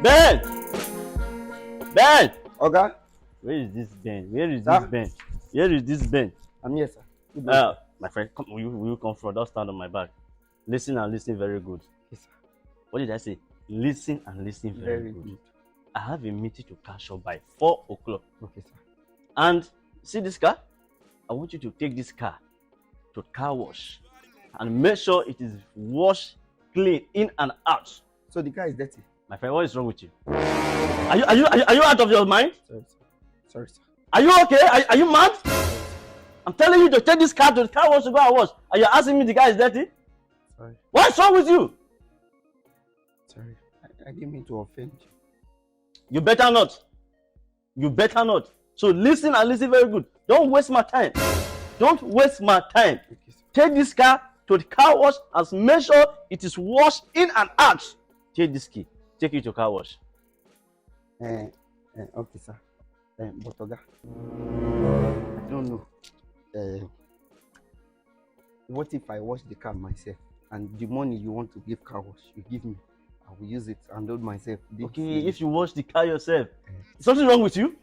Ben! Ben! Oga? Where is this Ben? Where is this Ben? Where is this Ben? I'm here, sir. My friend, come, will you come front? Don't stand on my back. Listen and listen very good. Yes, sir. What did I say? Listen and listen very good. I have a meeting to catch up by 4 o'clock. Okay, sir. And see this car? I want you to take this car to car wash and make sure it is washed clean in and out. So the car is dirty? My friend, what is wrong with you? Are you out of your mind? Sorry, sir. Sorry, sir. Are you okay? Are you mad? I'm telling you to take this car to the car wash to go and wash. And you're asking me the car is dirty? Sorry. What's wrong with you? Sorry. I didn't mean to offend you. You better not. You better not. So listen and listen very good. Don't waste my time. Don't waste my time. Okay, sir. Take this car to the car wash and make sure it is washed in and out. Take this key. Take it to car wash. Okay, sir. But Oga, I don't know. What if I wash the car myself and the money you want to give car wash, you give me? I will use it and do it myself. Okay, if you wash the car yourself, is something wrong with you?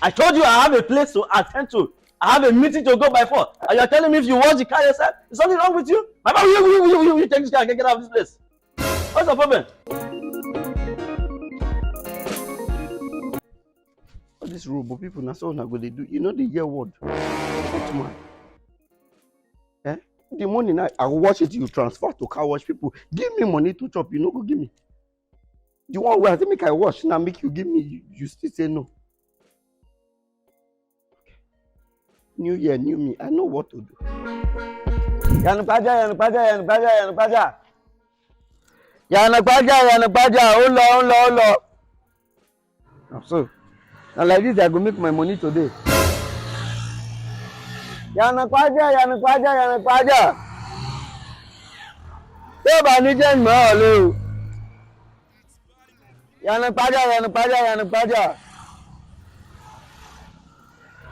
I told you I have a place to attend to. I have a meeting to go by 4. And you're telling me if you wash the car yourself, is something wrong with you? My man, you take this car and get out of this place. What's the problem? All these robo people, that's all I'm going to do. You know the year word. What man? The money now, I will wash it, you transfer to car wash people. Give me money to chop, you know, go give me. The one where I think make I wash, now make you give me, you still say no. New year, new me, I know what to do. Yanukpaja, hold on. So, now like this, I go make my money today. Yanukpaja. Tó bá ní jẹ́ ìmọ̀ ọ̀lẹ́ o. Yanukpaja.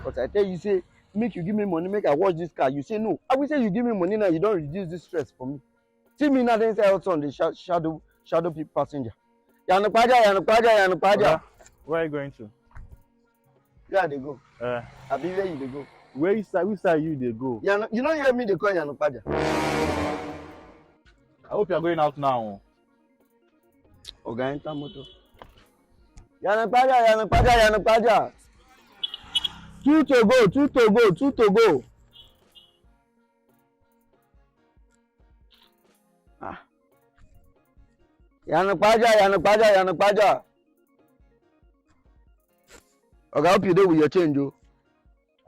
But I tell you, say, make you give me money, make I wash this car. You say no. I will say you give me money now, you don't reduce this stress for me. See me now, then say also on the shadow people passenger. Yanukpaja. Where are you going to? Where they go? I be where you they go. Which side you they go? You don't hear me, they call Yanukpaja. I hope you are going out now. Oga enter motor. Yanukpaja. 2 to go. Yanukpaja. Oga, hope you do with your change, oh.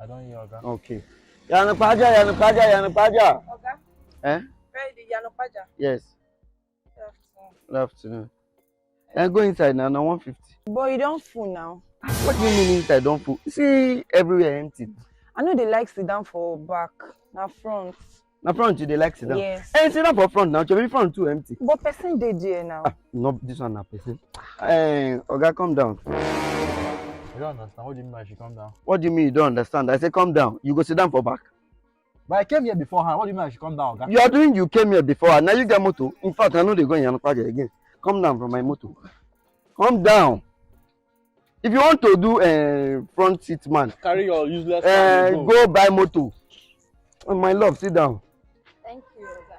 I don't hear Oga. Okay. Yanukpaja. Oga? Where is the Yanukpaja? Yes. Good afternoon. And go inside now, 150. But you don't full now. What do you mean inside don't full? See everywhere empty. I know they like sit down for back, now front. Now front you they like sit down. Yes. And sit down for front now, your front too empty. But person dey there now. No, this one na person. Oga, come down. I don't understand. What do you mean I should come down? What do you mean you don't understand? I say come down. You go sit down for back. But I came here beforehand. What do you mean I should come down, Oga? You are doing you came here before. Now you get motor. In fact, I know they go in Yanukpaja again. Come down from my motor. Come down. If you want to do front seat man, Carry your useless go buy motor. Oh, my love, sit down. Thank you, Oga.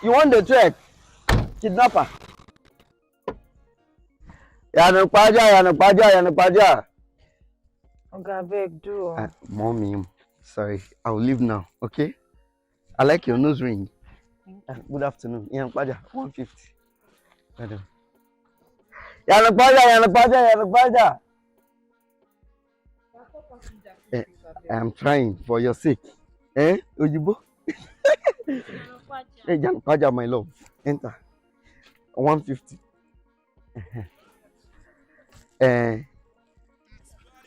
You want the check? Kidnapper. Yanukpaja. Oga, beg, do. Mommy, sorry. I will leave now, okay? I like your nose ring. Good afternoon. Yanukpaja, 150. Madam. Yanukpaja. I am trying for your sake. Ojibo? Hey, Yanukpaja, my love. Enter. 150.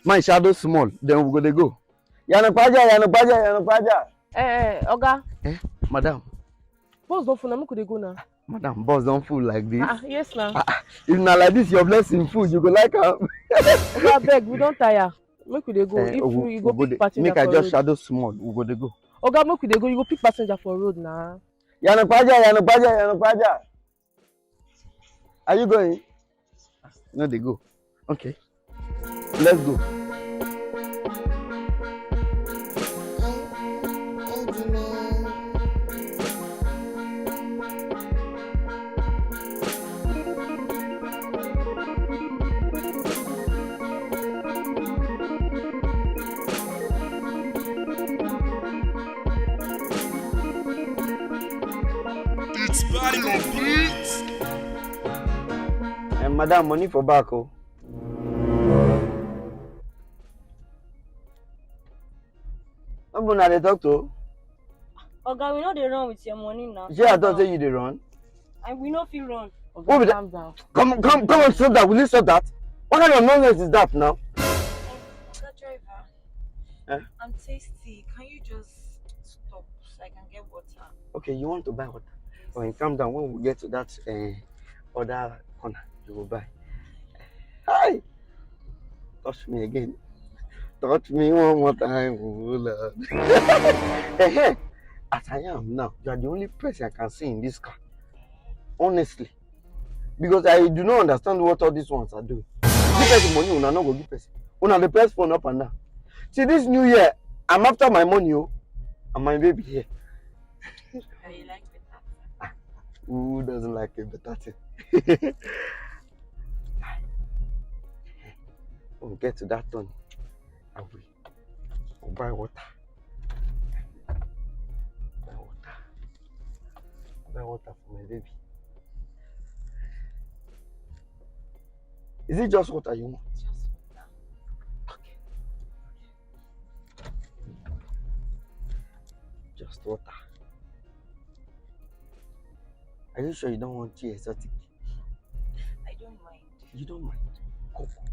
My shadow small, then we go. Yanukpaja. Oga. Madam. Boss don't full, could they go now? Madam, boss don't fool like this. Yes, now. If not like this, your blessing food, you go like her. Oga, beg, we don't tire. Make we dey go. If you go pick passenger make I for just road. shadow small, we go dey go. Oga, make we dey go. You go pick passenger for road now. Yanokwaja. Are you going? No, they go. Okay. Let's go. It's body on beats. And madam, money for back, oh. I'm gonna talk to. Oga, we know they run with your money now. Yeah, I don't say you they run. And we know if you run. Oga, be that? calm down. Come on, stop that. Will you stop that? What kind of nonsense is that now? Oga driver, Eh? I'm tasty. Can you just stop so I can get water? Okay, you want to buy water? Oh, and calm down. When we get to that other corner, you will buy. Hi! Touch me again. Touch me one more time, oh Lord. As I am now, you are the only person I can see in this car. Honestly. Because I do not understand what all these ones are doing. Give person money, una not go give person. Una the press phone up and down. See, this new year, I'm after my money, oh, and my baby here. I like better. Who doesn't like a better thing? When we get to that turn, I will buy water. Buy water for my baby. Is it just water you want? Just water. Okay. Just water. Are you sure you don't want tea exotic? I don't mind. You don't mind? Cocoa.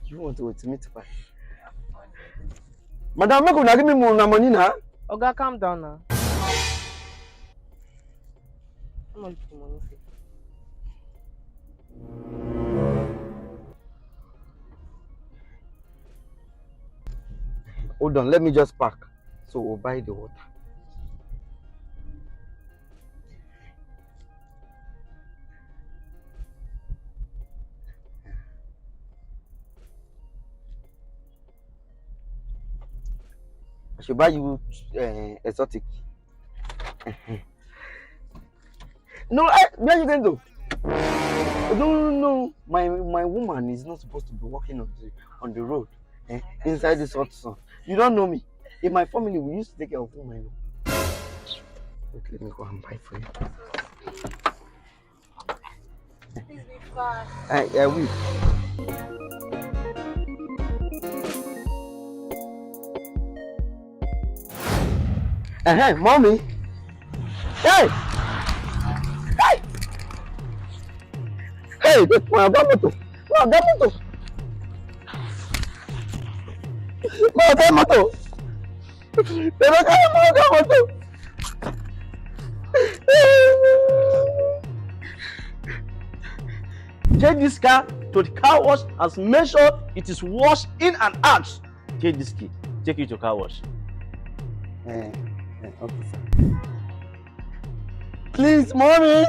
You want to wait meat pie? Madam, make una give me more money now. Oga, calm down now. How much the money for? Hold on, let me just pack. So we'll buy the water. I should buy you exotic. No, where are you going to? No. My woman is not supposed to be walking on the road. Inside this hot sun. You don't know me. In my family, we used to take care of women. Wait, let me go and buy for you. Please be fast. I will. Mommy. Hey! Hey, this my moto. Take this car to the car wash and make sure it is washed in and out. Take this key. Take it to car wash. Okay, sir. Please, mommy.